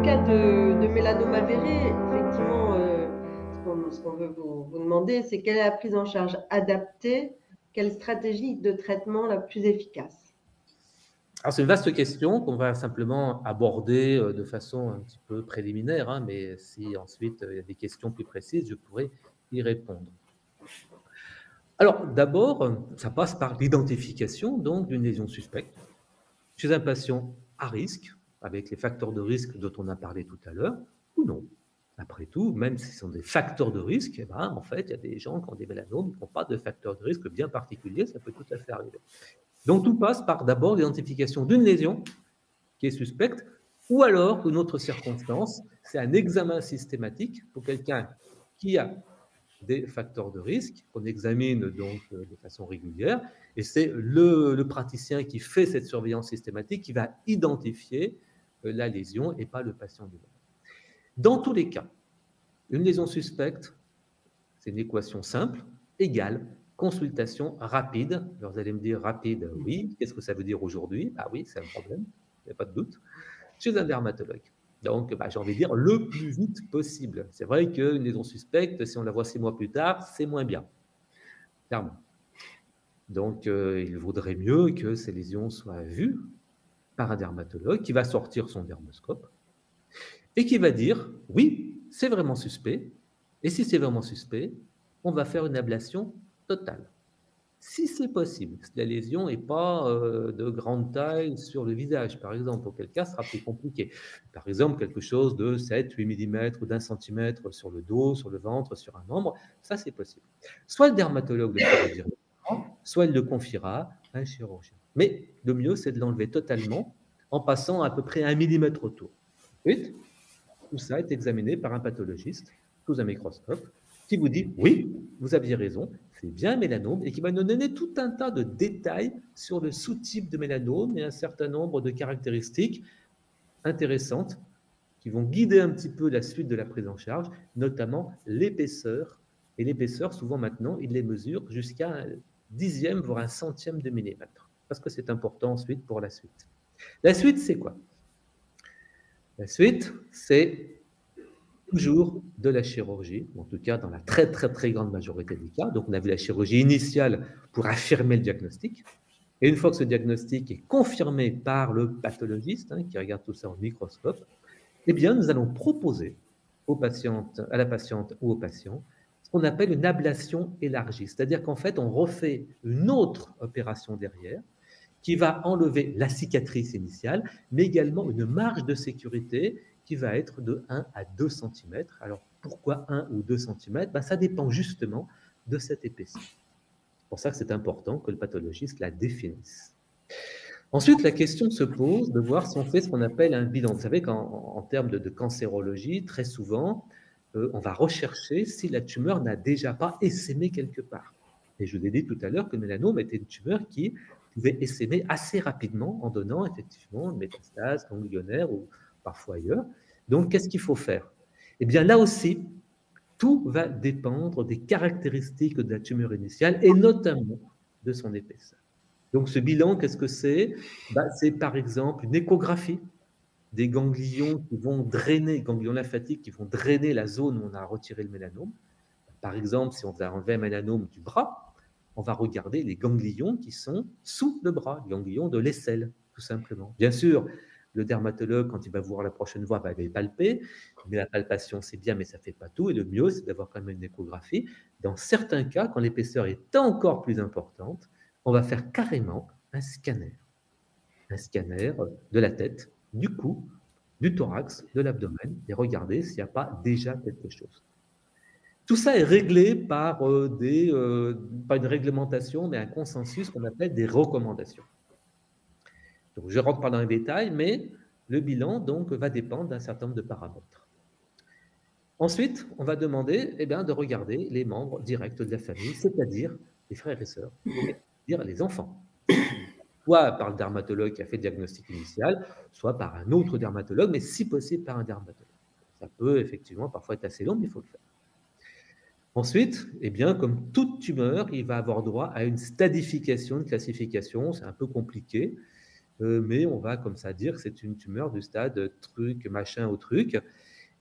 cas de mélanome avéré, effectivement, ce qu'on veut vous demander, c'est quelle est la prise en charge adaptée, quelle stratégie de traitement la plus efficace? Alors, c'est une vaste question qu'on va simplement aborder de façon un petit peu préliminaire, hein, mais si ensuite il y a des questions plus précises, je pourrais y répondre. Alors, d'abord, ça passe par l'identification donc d'une lésion suspecte chez un patient à risque, avec les facteurs de risque dont on a parlé tout à l'heure, ou non. Après tout, même si ce sont des facteurs de risque, eh ben, en fait, il y a des gens qui ont des mélanomes qui n'ont pas de facteurs de risque bien particuliers, ça peut tout à fait arriver. Donc, tout passe par d'abord l'identification d'une lésion qui est suspecte, ou alors une autre circonstance, c'est un examen systématique pour quelqu'un qui a des facteurs de risque qu'on examine donc de façon régulière, et c'est le praticien qui fait cette surveillance systématique qui va identifier la lésion et pas le patient lui-même. Dans tous les cas, une lésion suspecte, c'est une équation simple, égale consultation rapide. Alors vous allez me dire rapide, oui, qu'est-ce que ça veut dire aujourd'hui? Ah oui, c'est un problème, il n'y a pas de doute, chez un dermatologue. Donc, j'ai envie de dire le plus vite possible. C'est vrai qu'une lésion suspecte, si on la voit 6 mois plus tard, c'est moins bien, clairement. Donc, il vaudrait mieux que ces lésions soient vues par un dermatologue qui va sortir son dermoscope et qui va dire oui, c'est vraiment suspect. Et si c'est vraiment suspect, on va faire une ablation totale. Si c'est possible, si la lésion n'est pas de grande taille sur le visage, par exemple, auquel cas ce sera plus compliqué. Par exemple, quelque chose de 7-8 mm ou d'1 cm sur le dos, sur le ventre, sur un membre, ça c'est possible. Soit le dermatologue le fera directement, soit il le confiera à un chirurgien. Mais le mieux, c'est de l'enlever totalement en passant à peu près 1 mm autour. Ensuite, tout ça est examiné par un pathologiste sous un microscope qui vous dit oui, vous aviez raison, c'est bien un mélanome et qui va nous donner tout un tas de détails sur le sous-type de mélanome et un certain nombre de caractéristiques intéressantes qui vont guider un petit peu la suite de la prise en charge, notamment l'épaisseur. Et l'épaisseur, souvent maintenant, ils les mesurent jusqu'à un dixième, voire un centième de millimètre, parce que c'est important ensuite pour la suite. La suite, c'est quoi? La suite, c'est toujours de la chirurgie, en tout cas dans la très très très grande majorité des cas. Donc on a vu la chirurgie initiale pour affirmer le diagnostic. Et une fois que ce diagnostic est confirmé par le pathologiste, hein, qui regarde tout ça au microscope, eh bien nous allons proposer aux patientes, à la patiente ou au patient ce qu'on appelle une ablation élargie. C'est-à-dire qu'en fait on refait une autre opération derrière qui va enlever la cicatrice initiale, mais également une marge de sécurité qui va être de 1 à 2 cm. Alors, pourquoi 1 ou 2 cm? Ça dépend justement de cette épaisseur. C'est pour ça que c'est important que le pathologiste la définisse. Ensuite, la question se pose de voir si on fait ce qu'on appelle un bilan. Vous savez qu'en termes de cancérologie, très souvent, on va rechercher si la tumeur n'a déjà pas essaimé quelque part. Et je vous ai dit tout à l'heure que le mélanome était une tumeur qui pouvait essaimer assez rapidement en donnant effectivement une métastase ganglionnaire ou parfois ailleurs. Donc, qu'est-ce qu'il faut faire? Eh bien, là aussi, tout va dépendre des caractéristiques de la tumeur initiale et notamment de son épaisseur. Donc, ce bilan, qu'est-ce que c'est? C'est par exemple une échographie des ganglions qui vont drainer, ganglions lymphatiques qui vont drainer la zone où on a retiré le mélanome. Par exemple, si on a enlevé un mélanome du bras, on va regarder les ganglions qui sont sous le bras, les ganglions de l'aisselle, tout simplement. Bien sûr, le dermatologue, quand il va voir la prochaine fois, va les palper, mais la palpation, c'est bien, mais ça ne fait pas tout. Et le mieux, c'est d'avoir quand même une échographie. Dans certains cas, quand l'épaisseur est encore plus importante, on va faire carrément un scanner de la tête, du cou, du thorax, de l'abdomen, et regarder s'il n'y a pas déjà quelque chose. Tout ça est réglé par pas une réglementation, mais un consensus qu'on appelle des recommandations. Donc, je ne rentre pas dans les détails, mais le bilan donc, va dépendre d'un certain nombre de paramètres. Ensuite, on va demander de regarder les membres directs de la famille, c'est-à-dire les frères et sœurs, c'est-à-dire les enfants. Soit par le dermatologue qui a fait le diagnostic initial, soit par un autre dermatologue, mais si possible par un dermatologue. Ça peut effectivement parfois être assez long, mais il faut le faire. Ensuite, comme toute tumeur, il va avoir droit à une stadification, une classification, c'est un peu compliqué, mais on va comme ça dire que c'est une tumeur du stade truc, machin au truc.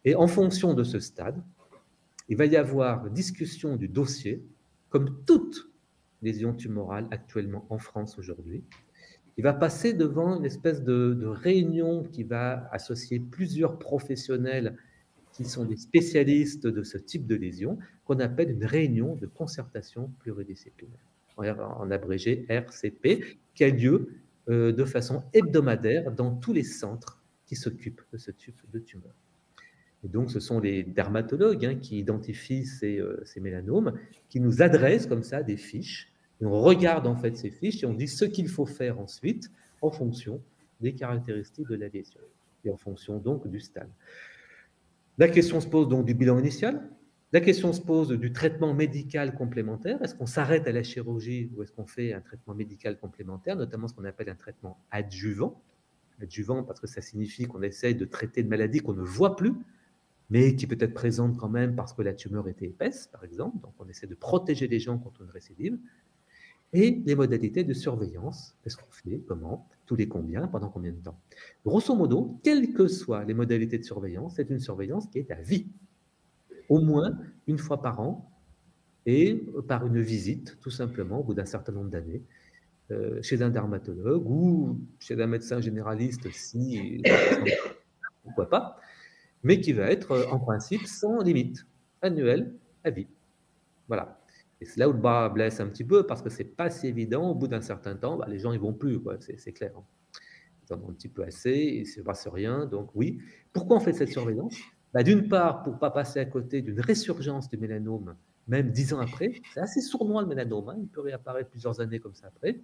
Et en fonction de ce stade, il va y avoir discussion du dossier, comme toute lésion tumorale actuellement en France aujourd'hui. Il va passer devant une espèce de réunion qui va associer plusieurs professionnels qui sont des spécialistes de ce type de lésion, qu'on appelle une réunion de concertation pluridisciplinaire, en abrégé RCP, qui a lieu de façon hebdomadaire dans tous les centres qui s'occupent de ce type de tumeur. Et donc, ce sont les dermatologues qui identifient ces mélanomes, qui nous adressent comme ça des fiches. Et on regarde en fait ces fiches et on dit ce qu'il faut faire ensuite en fonction des caractéristiques de la lésion et en fonction donc du stade. La question se pose donc du bilan initial. La question se pose du traitement médical complémentaire. Est-ce qu'on s'arrête à la chirurgie ou est-ce qu'on fait un traitement médical complémentaire, notamment ce qu'on appelle un traitement adjuvant. Adjuvant parce que ça signifie qu'on essaye de traiter une maladie qu'on ne voit plus, mais qui peut être présente quand même parce que la tumeur était épaisse, par exemple. Donc, on essaie de protéger les gens contre une récidive. Et les modalités de surveillance. Qu'est-ce qu'on fait? Comment? Tous les combien? Pendant combien de temps? Grosso modo, quelles que soient les modalités de surveillance, c'est une surveillance qui est à vie. Au moins une fois par an et par une visite, tout simplement, au bout d'un certain nombre d'années, chez un dermatologue ou chez un médecin généraliste, si pourquoi pas, mais qui va être en principe sans limite, annuel, à vie. Voilà. Et c'est là où le bas blesse un petit peu, parce que c'est pas si évident. Au bout d'un certain temps, les gens ils vont plus, c'est clair. Ils en ont un petit peu assez, il ne se passe rien. Donc oui. Pourquoi on fait cette surveillance? D'une part, pour ne pas passer à côté d'une résurgence du mélanome, même 10 ans après. C'est assez sournois le mélanome, il peut réapparaître plusieurs années comme ça après.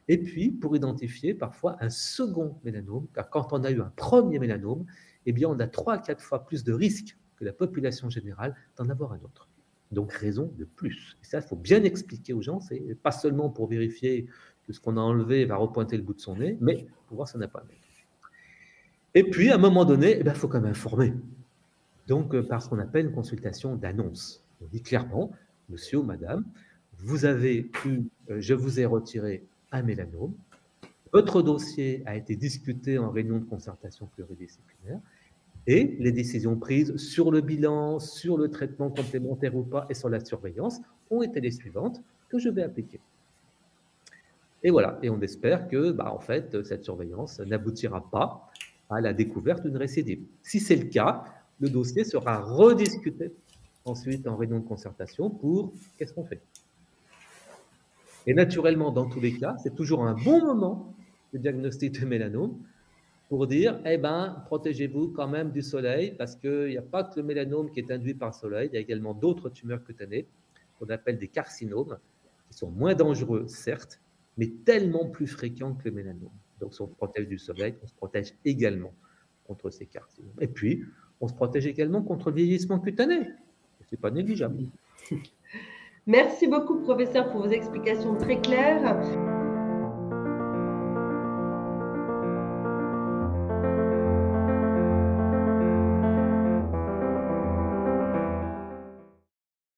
Et puis, pour identifier parfois un second mélanome, car quand on a eu un premier mélanome, eh bien, on a 3 à 4 fois plus de risques que la population générale d'en avoir un autre. Donc, raison de plus. Et ça, il faut bien expliquer aux gens, c'est pas seulement pour vérifier que ce qu'on a enlevé va repointer le bout de son nez, mais pour voir si on n'a pas un autre. Et puis, à un moment donné, il faut quand même informer. Donc, par ce qu'on appelle une consultation d'annonce. On dit clairement, monsieur ou madame, je vous ai retiré un mélanome, votre dossier a été discuté en réunion de concertation pluridisciplinaire, et les décisions prises sur le bilan, sur le traitement complémentaire ou pas, et sur la surveillance, ont été les suivantes que je vais appliquer. Et voilà, et on espère que, en fait, cette surveillance n'aboutira pas à la découverte d'une récidive. Si c'est le cas, le dossier sera rediscuté ensuite en réunion de concertation pour qu'est-ce qu'on fait. Et naturellement, dans tous les cas, c'est toujours un bon moment de diagnostic de mélanome pour dire, protégez-vous quand même du soleil, parce qu'il n'y a pas que le mélanome qui est induit par le soleil, il y a également d'autres tumeurs cutanées, qu'on appelle des carcinomes, qui sont moins dangereux, certes, mais tellement plus fréquents que le mélanome. Donc, si on se protège du soleil, on se protège également contre ces carcinomes. Et puis, on se protège également contre le vieillissement cutané. Ce n'est pas négligeable. Merci beaucoup, professeur, pour vos explications très claires.